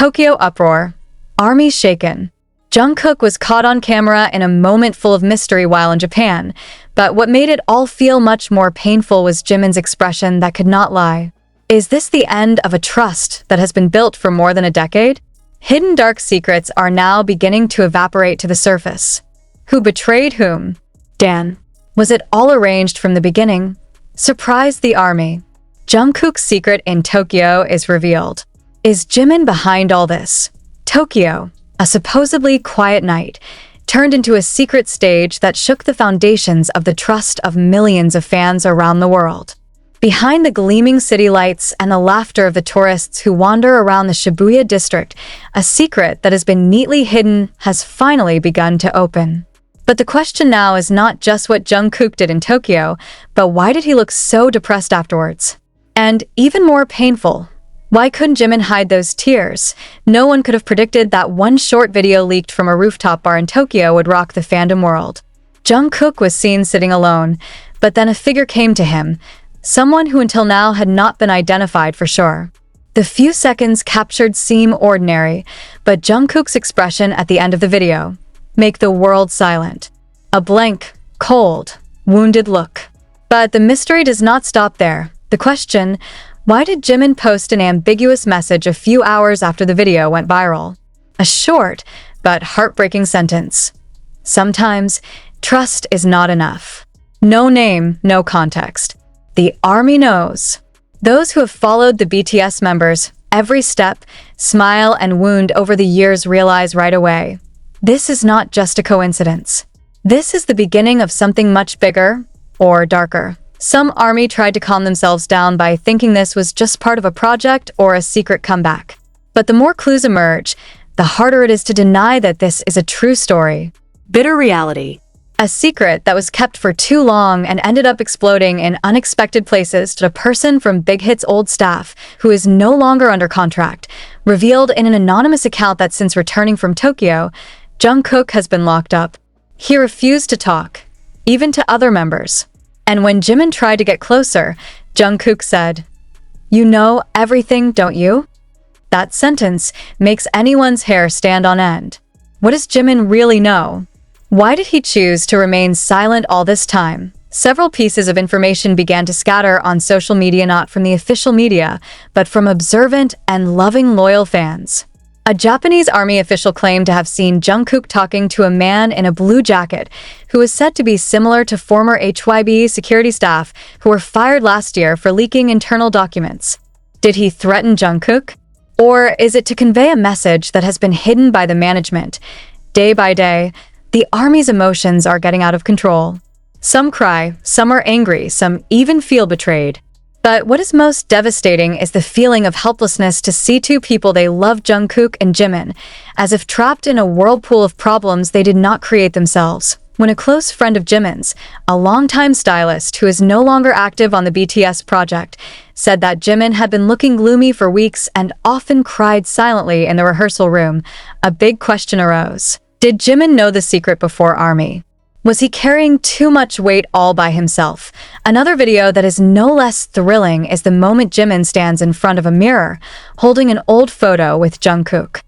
Tokyo uproar. Army shaken. Jungkook was caught on camera in a moment full of mystery while in Japan, but what made it all feel much more painful was Jimin's expression that could not lie. Is this the end of a trust that has been built for more than a decade? Hidden dark secrets are now beginning to evaporate to the surface. Who betrayed whom? Dan. Was it all arranged from the beginning? Surprise the army. Jungkook's secret in Tokyo is revealed. Is Jimin behind all this? Tokyo, a supposedly quiet night, turned into a secret stage that shook the foundations of the trust of millions of fans around the world. Behind the gleaming city lights and the laughter of the tourists who wander around the Shibuya district, a secret that has been neatly hidden has finally begun to open. But the question now is not just what Jungkook did in Tokyo, but why did he look so depressed afterwards? And even more painful, why couldn't Jimin hide those tears? No one could have predicted that one short video leaked from a rooftop bar in Tokyo would rock the fandom world. Jungkook was seen sitting alone, but then a figure came to him, someone who until now had not been identified for sure. The few seconds captured seem ordinary, but Jungkook's expression at the end of the video make the world silent. A blank, cold, wounded look. But the mystery does not stop there. The question, why did Jimin post an ambiguous message a few hours after the video went viral? A short but heartbreaking sentence. Sometimes, trust is not enough. No name, no context. The army knows. Those who have followed the BTS members, every step, smile, and wound over the years realize right away. This is not just a coincidence. This is the beginning of something much bigger or darker. Some army tried to calm themselves down by thinking this was just part of a project or a secret comeback. But the more clues emerge, the harder it is to deny that this is a true story. Bitter reality. A secret that was kept for too long and ended up exploding in unexpected places to a person from Big Hit's old staff, who is no longer under contract, revealed in an anonymous account that since returning from Tokyo, Jungkook has been locked up. He refused to talk, even to other members. And when Jimin tried to get closer, Jungkook said, "You know everything, don't you?" That sentence makes anyone's hair stand on end. What does Jimin really know? Why did he choose to remain silent all this time? Several pieces of information began to scatter on social media, not from the official media, but from observant and loving loyal fans. A Japanese army official claimed to have seen Jungkook talking to a man in a blue jacket who was said to be similar to former HYB security staff who were fired last year for leaking internal documents. Did he threaten Jungkook? Or is it to convey a message that has been hidden by the management? Day by day, the army's emotions are getting out of control. Some cry, some are angry, some even feel betrayed. But what is most devastating is the feeling of helplessness to see two people they love, Jungkook and Jimin, as if trapped in a whirlpool of problems they did not create themselves. When a close friend of Jimin's, a longtime stylist who is no longer active on the BTS project, said that Jimin had been looking gloomy for weeks and often cried silently in the rehearsal room, a big question arose. Did Jimin know the secret before ARMY? Was he carrying too much weight all by himself? Another video that is no less thrilling is the moment Jimin stands in front of a mirror, holding an old photo with Jungkook.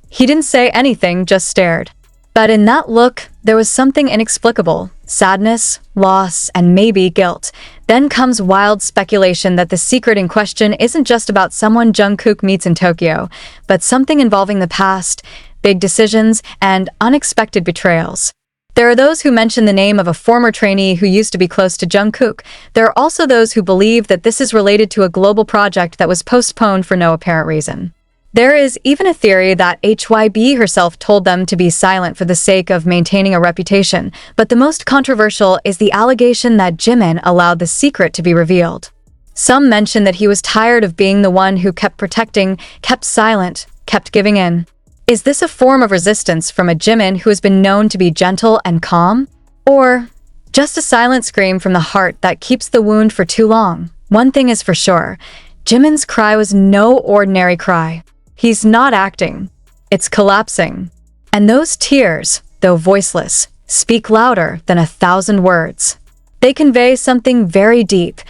He didn't say anything, just stared. But in that look, there was something inexplicable. Sadness, loss, and maybe guilt. Then comes wild speculation that the secret in question isn't just about someone Jungkook meets in Tokyo, but something involving the past, big decisions, and unexpected betrayals. There are those who mention the name of a former trainee who used to be close to Jungkook. There are also those who believe that this is related to a global project that was postponed for no apparent reason. There is even a theory that HYB herself told them to be silent for the sake of maintaining a reputation, but the most controversial is the allegation that Jimin allowed the secret to be revealed. Some mention that he was tired of being the one who kept protecting, kept silent, kept giving in. Is this a form of resistance from a Jimin who has been known to be gentle and calm? Or just a silent scream from the heart that keeps the wound for too long? One thing is for sure, Jimin's cry was no ordinary cry. He's not acting. It's collapsing. And those tears, though voiceless, speak louder than 1,000 words. They convey something very deep,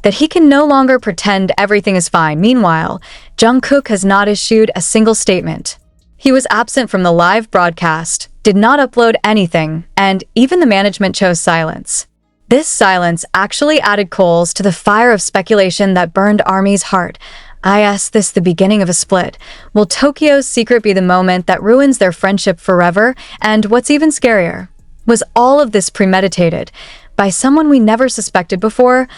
that he can no longer pretend everything is fine. Meanwhile, Jungkook has not issued a single statement. He was absent from the live broadcast, did not upload anything, and even the management chose silence. This silence actually added coals to the fire of speculation that burned ARMY's heart. Is this the beginning of a split? Will Tokyo's secret be the moment that ruins their friendship forever? And what's even scarier, was all of this premeditated by someone we never suspected before?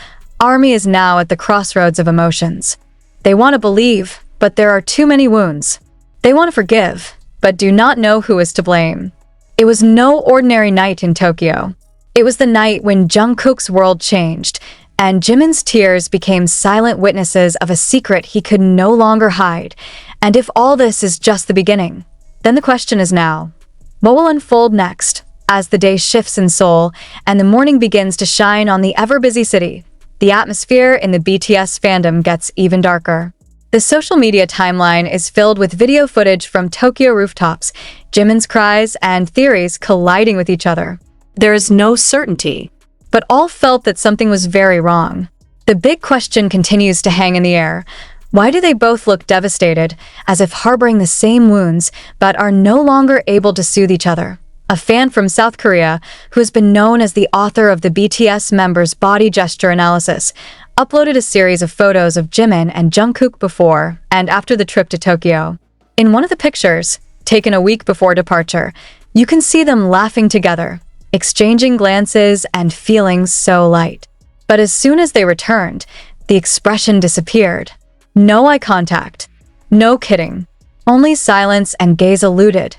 ARMY is now at the crossroads of emotions. They want to believe, but there are too many wounds. They want to forgive, but do not know who is to blame. It was no ordinary night in Tokyo. It was the night when Jungkook's world changed, and Jimin's tears became silent witnesses of a secret he could no longer hide. And if all this is just the beginning, then the question is now, what will unfold next as the day shifts in Seoul and the morning begins to shine on the ever-busy city? The atmosphere in the BTS fandom gets even darker. The social media timeline is filled with video footage from Tokyo rooftops, Jimin's cries and theories colliding with each other. There is no certainty, but all felt that something was very wrong. The big question continues to hang in the air. Why do they both look devastated, as if harboring the same wounds, but are no longer able to soothe each other? A fan from South Korea, who has been known as the author of the BTS members' body gesture analysis, uploaded a series of photos of Jimin and Jungkook before and after the trip to Tokyo. In one of the pictures, taken a week before departure, you can see them laughing together, exchanging glances and feeling so light. But as soon as they returned, the expression disappeared. No eye contact. No kidding. Only silence and gaze eluded.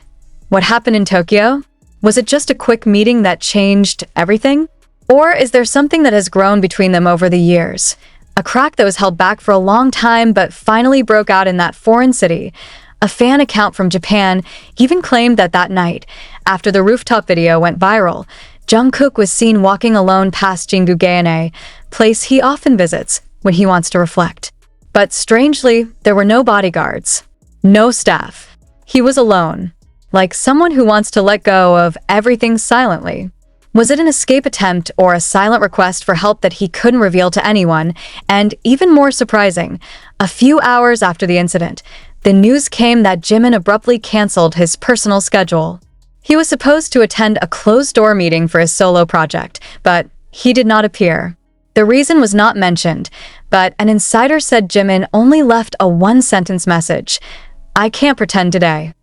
What happened in Tokyo? Was it just a quick meeting that changed everything? Or is there something that has grown between them over the years? A crack that was held back for a long time but finally broke out in that foreign city. A fan account from Japan even claimed that that night, after the rooftop video went viral, Jungkook was seen walking alone past Jingugaeane, place he often visits when he wants to reflect. But strangely, there were no bodyguards, no staff. He was alone, like someone who wants to let go of everything silently. Was it an escape attempt or a silent request for help that he couldn't reveal to anyone? And even more surprising, a few hours after the incident, the news came that Jimin abruptly canceled his personal schedule. He was supposed to attend a closed-door meeting for his solo project, but he did not appear. The reason was not mentioned, but an insider said Jimin only left a one-sentence message: "I can't pretend today."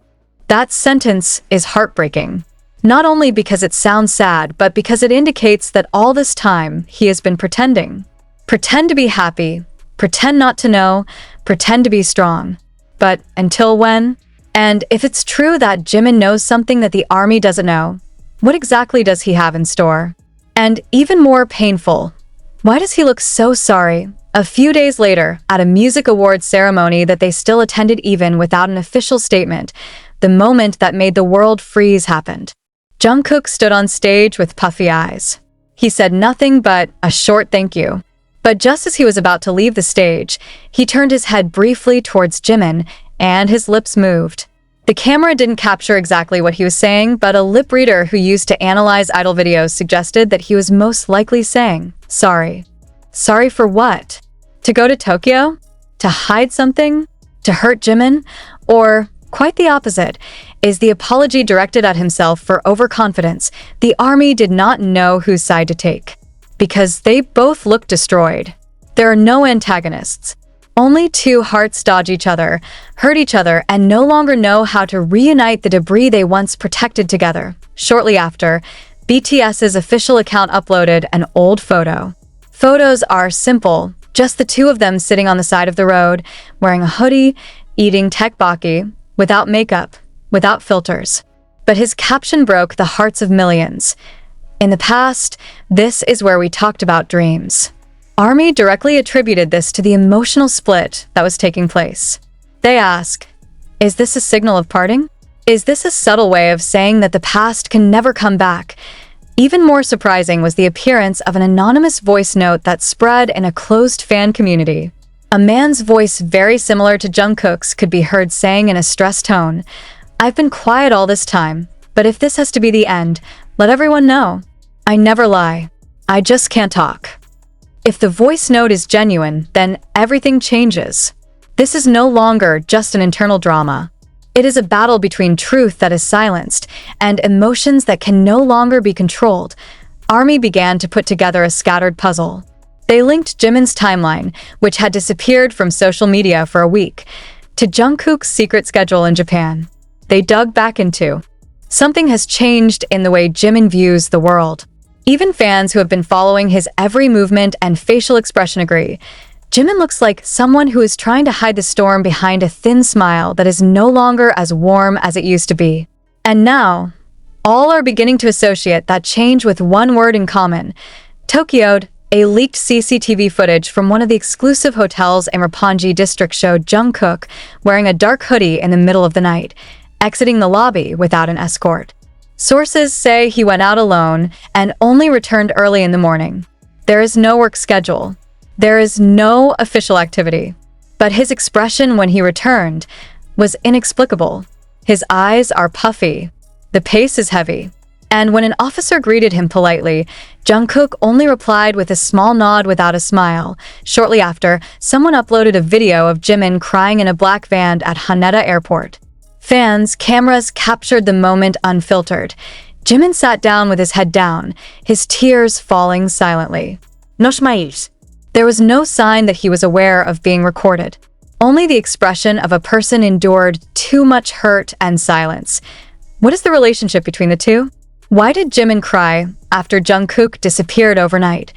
That sentence is heartbreaking. Not only because it sounds sad, but because it indicates that all this time he has been pretending. Pretend to be happy, pretend not to know, pretend to be strong. But until when? And if it's true that Jimin knows something that the ARMY doesn't know, what exactly does he have in store? And even more painful, why does he look so sorry a few days later at a music awards ceremony that they still attended even without an official statement? The moment that made the world freeze happened. Jungkook stood on stage with puffy eyes. He said nothing but a short thank you. But just as he was about to leave the stage, he turned his head briefly towards Jimin, and his lips moved. The camera didn't capture exactly what he was saying, but a lip reader who used to analyze idol videos suggested that he was most likely saying, "Sorry." Sorry for what? To go to Tokyo? To hide something? To hurt Jimin? Or, quite the opposite, is the apology directed at himself for overconfidence? The ARMY did not know whose side to take, because they both looked destroyed. There are no antagonists. Only two hearts dodge each other, hurt each other, and no longer know how to reunite the debris they once protected together. Shortly after, BTS's official account uploaded an old photo. Photos are simple, just the two of them sitting on the side of the road, wearing a hoodie, eating tteokbokki, without makeup, without filters. But his caption broke the hearts of millions. In the past, this is where we talked about dreams. ARMY directly attributed this to the emotional split that was taking place. They ask, is this a signal of parting? Is this a subtle way of saying that the past can never come back? Even more surprising was the appearance of an anonymous voice note that spread in a closed fan community. A man's voice very similar to Jungkook's could be heard saying in a stressed tone, "I've been quiet all this time, but if this has to be the end, let everyone know. I never lie. I just can't talk." If the voice note is genuine, then everything changes. This is no longer just an internal drama. It is a battle between truth that is silenced and emotions that can no longer be controlled. ARMY began to put together a scattered puzzle. They linked Jimin's timeline, which had disappeared from social media for a week, to Jungkook's secret schedule in Japan. They dug back into something has changed in the way Jimin views the world. Even fans who have been following his every movement and facial expression agree. Jimin looks like someone who is trying to hide the storm behind a thin smile that is no longer as warm as it used to be. And now, all are beginning to associate that change with one word in common: Tokyo'd. A leaked CCTV footage from one of the exclusive hotels in Roppongi district showed Jungkook wearing a dark hoodie in the middle of the night, exiting the lobby without an escort. Sources say he went out alone and only returned early in the morning. There is no work schedule. There is no official activity. But his expression when he returned was inexplicable. His eyes are puffy. The pace is heavy. And when an officer greeted him politely, Jungkook only replied with a small nod without a smile. Shortly after, someone uploaded a video of Jimin crying in a black van at Haneda Airport. Fans' cameras captured the moment unfiltered. Jimin sat down with his head down, his tears falling silently. No smiles. There was no sign that he was aware of being recorded. Only the expression of a person endured too much hurt and silence. What is the relationship between the two? Why did Jimin cry after Jungkook disappeared overnight?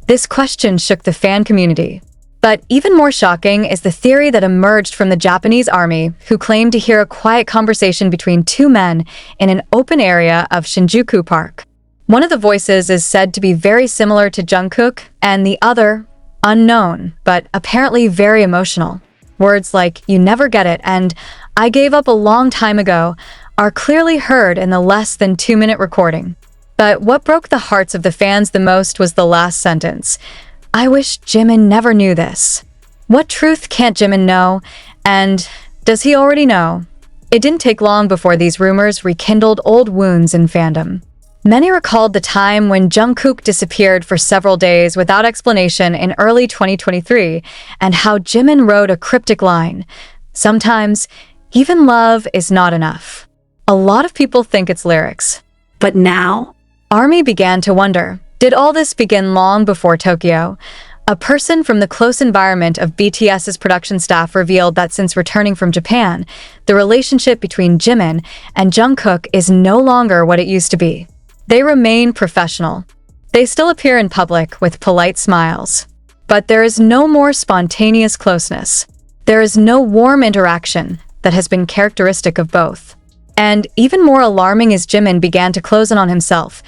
This question shook the fan community. But even more shocking is the theory that emerged from the Japanese army, who claimed to hear a quiet conversation between two men in an open area of Shinjuku Park. One of the voices is said to be very similar to Jungkook, and the other, unknown, but apparently very emotional. Words like, "You never get it," and "I gave up a long time ago," are clearly heard in the less than 2-minute recording. But what broke the hearts of the fans the most was the last sentence. "I wish Jimin never knew this." What truth can't Jimin know? And does he already know? It didn't take long before these rumors rekindled old wounds in fandom. Many recalled the time when Jungkook disappeared for several days without explanation in early 2023, and how Jimin wrote a cryptic line, "Sometimes, even love is not enough." A lot of people think it's lyrics. But now? ARMY began to wonder, did all this begin long before Tokyo? A person from the close environment of BTS's production staff revealed that since returning from Japan, the relationship between Jimin and Jungkook is no longer what it used to be. They remain professional. They still appear in public with polite smiles. But there is no more spontaneous closeness. There is no warm interaction that has been characteristic of both. And even more alarming is Jimin began to close in on himself.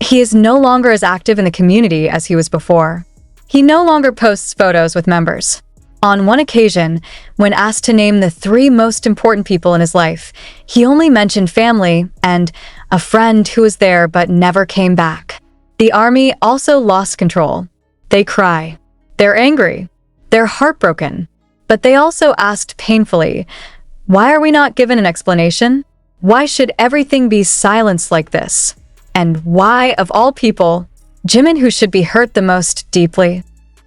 He is no longer as active in the community as he was before. He no longer posts photos with members. On one occasion, when asked to name the 3 most important people in his life, he only mentioned family and a friend who was there but never came back. The army also lost control. They cry. They're angry. They're heartbroken. But they also asked painfully, why are we not given an explanation? Why should everything be silenced like this? And why, of all people, Jimin, who should be hurt the most deeply?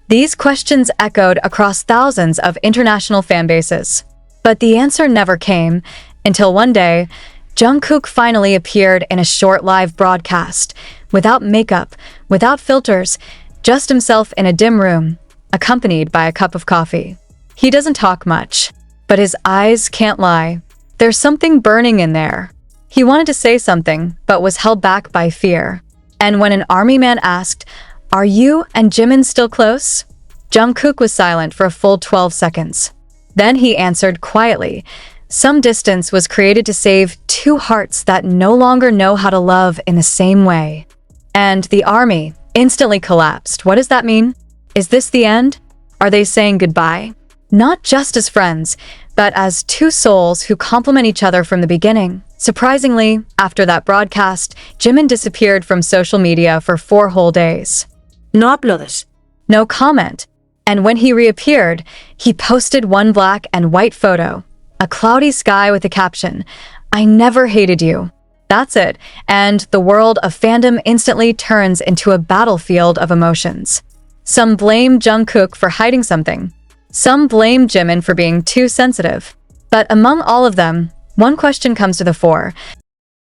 These questions echoed across thousands of international fan bases. But the answer never came until one day, Jungkook finally appeared in a short live broadcast, without makeup, without filters, just himself in a dim room, accompanied by a cup of coffee. He doesn't talk much, but his eyes can't lie. There's something burning in there. He wanted to say something, but was held back by fear. And when an army man asked, "Are you and Jimin still close?" Jungkook was silent for a full 12 seconds. Then he answered quietly, "Some distance was created to save 2 hearts that no longer know how to love in the same way." And the army instantly collapsed. What does that mean? Is this the end? Are they saying goodbye? Not just as friends, but as 2 souls who complement each other from the beginning. Surprisingly, after that broadcast, Jimin disappeared from social media for 4 whole days. No uploads. No comment. And when he reappeared, he posted one black and white photo, a cloudy sky with a caption, "I never hated you." That's it, and the world of fandom instantly turns into a battlefield of emotions. Some blame Jungkook for hiding something. Some blame Jimin for being too sensitive. But among all of them, one question comes to the fore.